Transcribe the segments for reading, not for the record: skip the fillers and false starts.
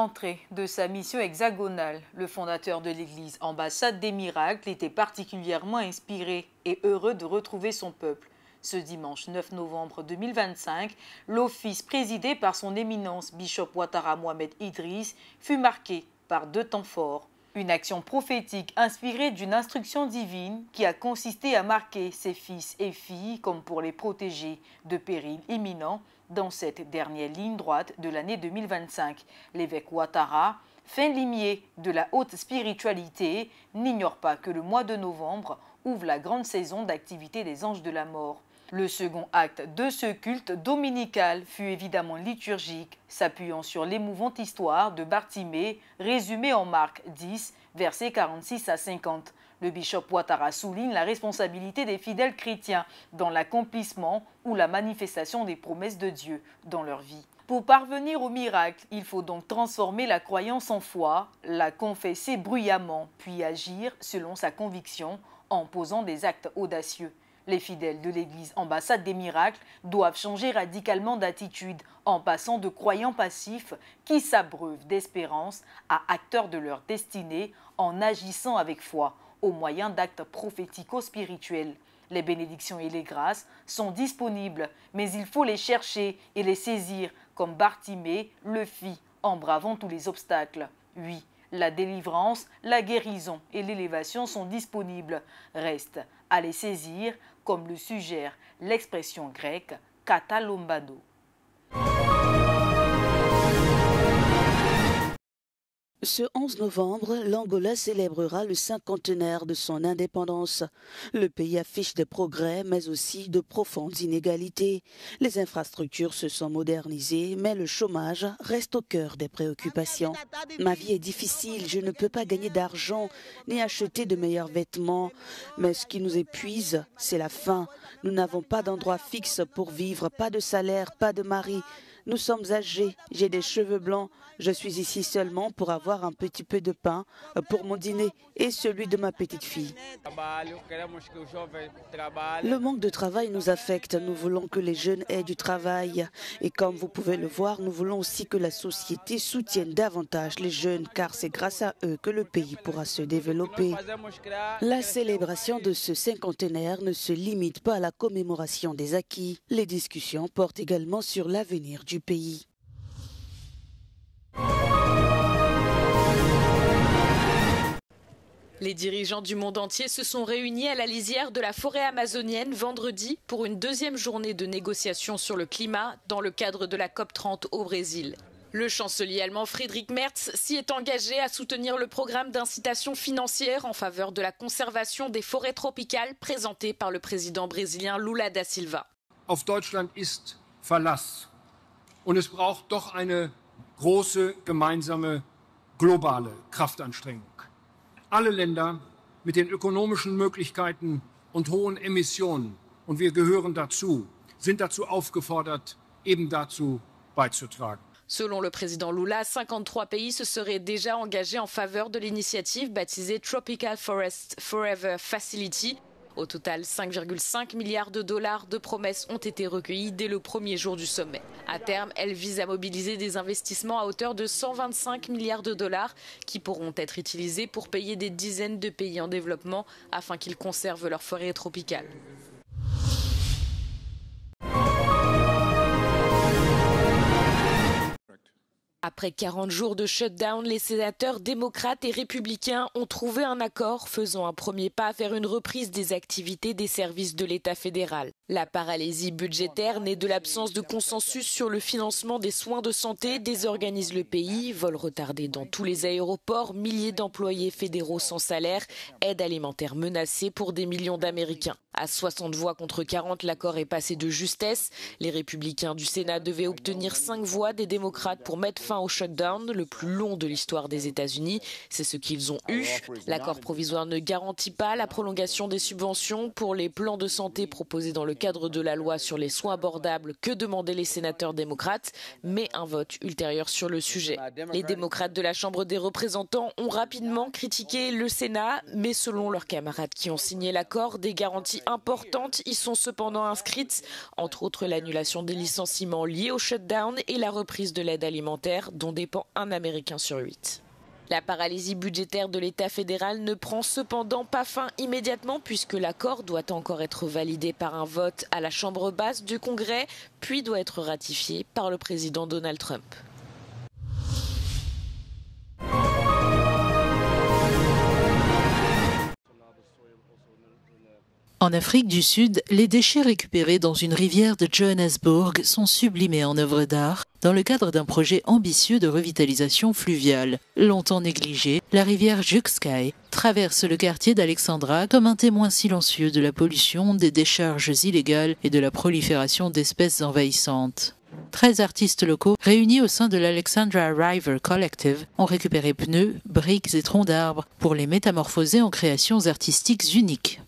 l'entrée de sa mission hexagonale, le fondateur de l'église Ambassade des Miracles était particulièrement inspiré et heureux de retrouver son peuple. Ce dimanche 9 novembre 2025, l'office présidé par son éminence Bishop Ouattara Mohamed Idriss fut marqué par 2 temps forts. Une action prophétique inspirée d'une instruction divine qui a consisté à marquer ses fils et filles comme pour les protéger de périls imminents dans cette dernière ligne droite de l'année 2025. L'évêque Ouattara, fin limier de la haute spiritualité, n'ignore pas que le mois de novembre ouvre la grande saison d'activité des anges de la mort. Le second acte de ce culte dominical fut évidemment liturgique, s'appuyant sur l'émouvante histoire de Bartimée, résumée en Marc 10, versets 46 à 50. Le bishop Ouattara souligne la responsabilité des fidèles chrétiens dans l'accomplissement ou la manifestation des promesses de Dieu dans leur vie. Pour parvenir au miracle, il faut donc transformer la croyance en foi, la confesser bruyamment, puis agir selon sa conviction en posant des actes audacieux. Les fidèles de l'église Ambassade des Miracles doivent changer radicalement d'attitude en passant de croyants passifs qui s'abreuvent d'espérance à acteurs de leur destinée en agissant avec foi au moyen d'actes prophético-spirituels. Les bénédictions et les grâces sont disponibles, mais il faut les chercher et les saisir comme Bartimée le fit en bravant tous les obstacles. Oui, la délivrance, la guérison et l'élévation sont disponibles. Reste à les saisir, comme le suggère l'expression grecque katalombado. Ce 11 novembre, l'Angola célébrera le cinquantenaire de son indépendance. Le pays affiche des progrès, mais aussi de profondes inégalités. Les infrastructures se sont modernisées, mais le chômage reste au cœur des préoccupations. Ma vie est difficile, je ne peux pas gagner d'argent ni acheter de meilleurs vêtements. Mais ce qui nous épuise, c'est la faim. Nous n'avons pas d'endroit fixe pour vivre, pas de salaire, pas de mari. Nous sommes âgés, j'ai des cheveux blancs. Je suis ici seulement pour avoir un petit peu de pain pour mon dîner et celui de ma petite fille. Le manque de travail nous affecte. Nous voulons que les jeunes aient du travail. Et comme vous pouvez le voir, nous voulons aussi que la société soutienne davantage les jeunes, car c'est grâce à eux que le pays pourra se développer. La célébration de ce cinquantenaire ne se limite pas à la commémoration des acquis. Les discussions portent également sur l'avenir du pays. Les dirigeants du monde entier se sont réunis à la lisière de la forêt amazonienne vendredi pour une deuxième journée de négociations sur le climat dans le cadre de la COP30 au Brésil. Le chancelier allemand Friedrich Merz s'y est engagé à soutenir le programme d'incitation financière en faveur de la conservation des forêts tropicales présenté par le président brésilien Lula da Silva. Auf Deutschland ist Verlass. Und es braucht doch eine große gemeinsame globale Kraftanstrengung. Alle Länder mit den ökonomischen Möglichkeiten und hohen Emissionen, und wir gehören dazu, sind dazu aufgefordert, eben dazu beizutragen. Selon le président Lula, 53 pays se seraient déjà engagés en faveur de l'initiative baptisée Tropical Forest Forever Facility. Au total, 5,5 milliards de dollars de promesses ont été recueillies dès le premier jour du sommet. À terme, elle vise à mobiliser des investissements à hauteur de 125 milliards de dollars qui pourront être utilisés pour payer des dizaines de pays en développement afin qu'ils conservent leurs forêts tropicales. Après 40 jours de shutdown, les sénateurs démocrates et républicains ont trouvé un accord faisant un premier pas vers une reprise des activités des services de l'État fédéral. La paralysie budgétaire née de l'absence de consensus sur le financement des soins de santé désorganise le pays, vols retardés dans tous les aéroports, milliers d'employés fédéraux sans salaire, aide alimentaire menacée pour des millions d'Américains. À 60 voix contre 40, l'accord est passé de justesse. Les républicains du Sénat devaient obtenir 5 voix des démocrates pour mettre fin au shutdown, le plus long de l'histoire des États-Unis. C'est ce qu'ils ont eu. L'accord provisoire ne garantit pas la prolongation des subventions pour les plans de santé proposés dans le cadre de la loi sur les soins abordables que demandaient les sénateurs démocrates, mais un vote ultérieur sur le sujet. Les démocrates de la Chambre des représentants ont rapidement critiqué le Sénat, mais selon leurs camarades qui ont signé l'accord, des garanties importantes y sont cependant inscrites, entre autres l'annulation des licenciements liés au shutdown et la reprise de l'aide alimentaire dont dépend un Américain sur 8. La paralysie budgétaire de l'État fédéral ne prend cependant pas fin immédiatement puisque l'accord doit encore être validé par un vote à la Chambre basse du Congrès, puis doit être ratifié par le président Donald Trump. En Afrique du Sud, les déchets récupérés dans une rivière de Johannesburg sont sublimés en œuvres d'art dans le cadre d'un projet ambitieux de revitalisation fluviale. Longtemps négligée, la rivière Jukskei traverse le quartier d'Alexandra comme un témoin silencieux de la pollution, des décharges illégales et de la prolifération d'espèces envahissantes. 13 artistes locaux réunis au sein de l'Alexandra River Collective ont récupéré pneus, briques et troncs d'arbres pour les métamorphoser en créations artistiques uniques.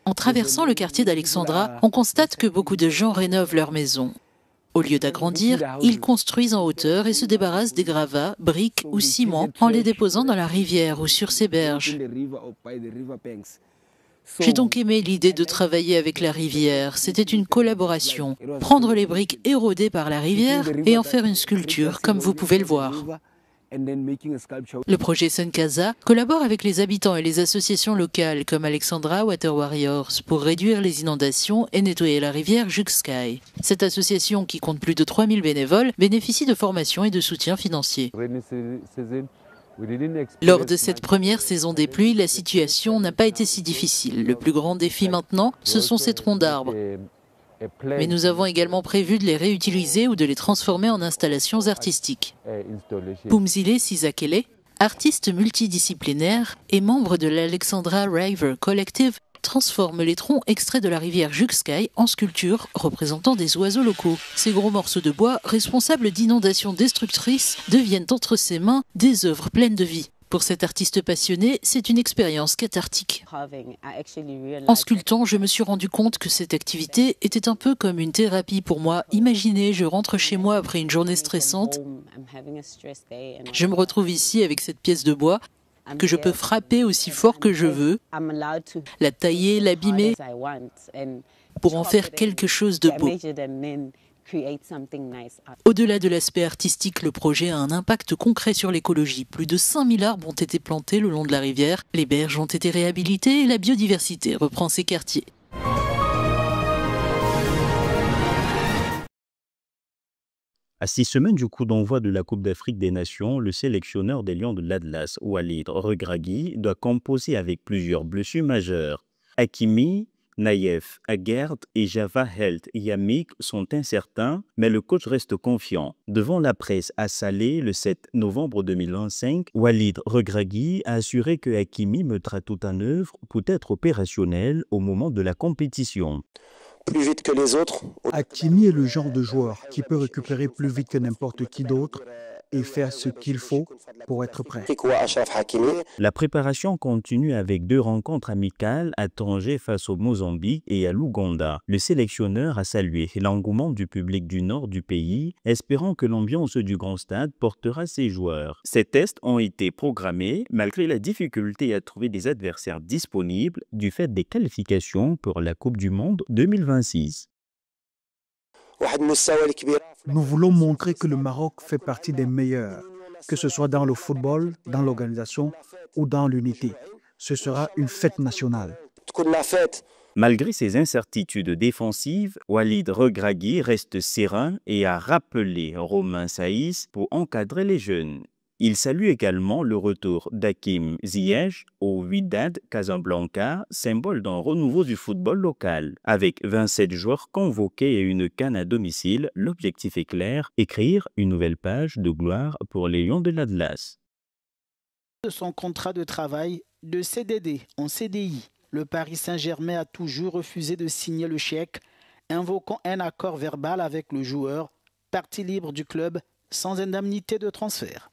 En traversant le quartier d'Alexandra, on constate que beaucoup de gens rénovent leurs maisons. Au lieu d'agrandir, ils construisent en hauteur et se débarrassent des gravats, briques ou ciments en les déposant dans la rivière ou sur ses berges. J'ai donc aimé l'idée de travailler avec la rivière. C'était une collaboration. Prendre les briques érodées par la rivière et en faire une sculpture, comme vous pouvez le voir. Le projet Suncasa collabore avec les habitants et les associations locales comme Alexandra Water Warriors pour réduire les inondations et nettoyer la rivière Jukskei. Cette association, qui compte plus de 3000 bénévoles, bénéficie de formations et de soutien financier. Lors de cette première saison des pluies, la situation n'a pas été si difficile. Le plus grand défi maintenant, ce sont ces troncs d'arbres. Mais nous avons également prévu de les réutiliser ou de les transformer en installations artistiques. Pumzile Sizakele, artiste multidisciplinaire et membre de l'Alexandra River Collective, transforme les troncs extraits de la rivière Jukskei en sculptures représentant des oiseaux locaux. Ces gros morceaux de bois, responsables d'inondations destructrices, deviennent entre ses mains des œuvres pleines de vie. Pour cet artiste passionné, c'est une expérience cathartique. En sculptant, je me suis rendu compte que cette activité était un peu comme une thérapie pour moi. Imaginez, je rentre chez moi après une journée stressante. Je me retrouve ici avec cette pièce de bois que je peux frapper aussi fort que je veux, la tailler, l'abîmer, pour en faire quelque chose de beau. Au-delà de l'aspect artistique, le projet a un impact concret sur l'écologie. Plus de 5000 arbres ont été plantés le long de la rivière, les berges ont été réhabilitées et la biodiversité reprend ses quartiers. À 6 semaines du coup d'envoi de la Coupe d'Afrique des Nations, le sélectionneur des Lions de l'Atlas, Walid Regragui, doit composer avec plusieurs blessures majeures. Hakimi, Naïef, Aguerd et Java Health Yamik sont incertains, mais le coach reste confiant. Devant la presse à Salé le 7 novembre 2025, Walid Regragui a assuré que Hakimi mettra tout en œuvre pour être opérationnel au moment de la compétition. Plus vite que les autres. Hakimi est le genre de joueur qui peut récupérer plus vite que n'importe qui d'autre et faire ce qu'il faut pour être prêt. La préparation continue avec 2 rencontres amicales à Tanger face au Mozambique et à l'Ouganda. Le sélectionneur a salué l'engouement du public du nord du pays, espérant que l'ambiance du grand stade portera ses joueurs. Ces tests ont été programmés malgré la difficulté à trouver des adversaires disponibles du fait des qualifications pour la Coupe du Monde 2026. Nous voulons montrer que le Maroc fait partie des meilleurs, que ce soit dans le football, dans l'organisation ou dans l'unité. Ce sera une fête nationale. Malgré ses incertitudes défensives, Walid Regragui reste serein et a rappelé Romain Saïs pour encadrer les jeunes. Il salue également le retour d'Hakim Ziyech au Wydad Casablanca, symbole d'un renouveau du football local. Avec 27 joueurs convoqués et une CAN à domicile, l'objectif est clair, écrire une nouvelle page de gloire pour les Lions de l'Atlas. De son contrat de travail, de CDD en CDI, le Paris Saint-Germain a toujours refusé de signer le chèque, invoquant un accord verbal avec le joueur, partie libre du club, sans indemnité de transfert.